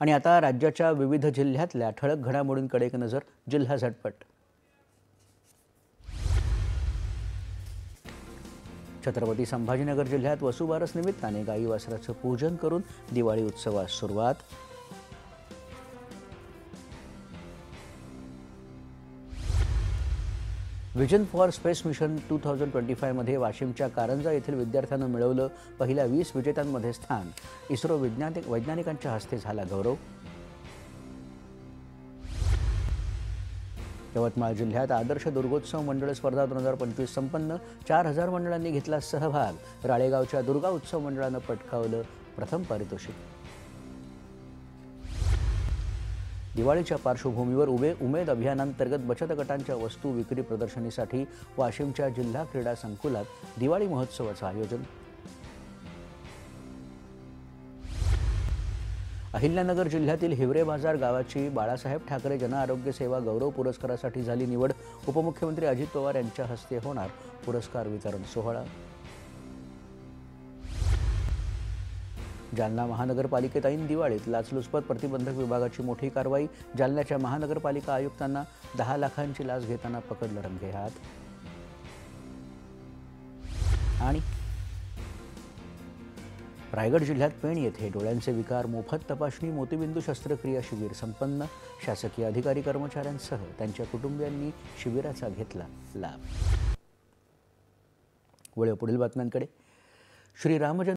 आणि आता राज्याच्या विविध जिल्ह्यातल्या ठळक घडामोडींकडे एक नजर. जिल्हा झटपट. छत्रपती संभाजीनगर जिल्ह्यात वसुबारस निमित्ताने गाई वासराचं पूजन करून दिवाळी उत्सवास सुरुवात. विजन फॉर स्पेस मिशन 2025 मध्ये वाशिमच्या कारंजा येथील विद्यार्थ्यांनी मिळवलं पहिल्या 20 विजेत्यांमध्ये स्थान. इस्रो वैज्ञानिकांच्या हस्ते झाला गौरव. यवतमाळ जिल्ह्यात आदर्श दुर्गोत्सव मंडळ स्पर्धा 2025 संपन्न. 4000 मंडळांनी घेतला सहभाग. राळेगावच्या दुर्गा उत्सव मंडळानं पटकावलं प्रथम पारितोषिक. दिवाळीच्या पार्श्वभूमीवर उमेद अभियानांतर्गत बचत गटांच्या वस्तू विक्री प्रदर्शनीसाठी वाशिमच्या जिल्हा क्रीडा संकुलात दिवाळी महोत्सवाचं आयोजन. अहिल्यानगर जिल्ह्यातील हिवरे बाजार गावाची बाळासाहेब ठाकरे जनआरोग्य सेवा गौरव पुरस्कारासाठी झाली निवड. उपमुख्यमंत्री अजित पवार यांच्या हस्ते होणार पुरस्कार वितरण सोहळा. जालना महानगरपालिकेत ऐन दिवाळीत लाचलुचपत प्रतिबंधक विभागाची मोठी कारवाई. जालन्याच्या महानगरपालिका आयुक्तांना 10 लाखांची लाच घेताना पकडलं रंगेहात. आणि रायगड जिल्ह्यात पेण येथे डोळ्यांचे विकार मोफत तपासणी मोतीबिंदू शस्त्रक्रिया शिबिर संपन्न. शासकीय अधिकारी कर्मचाऱ्यांसह त्यांच्या कुटुंबियांनी शिबिराचा घेतला लाभ. वळूया पुढील बातम्यांकडे. श्रीरामजन्म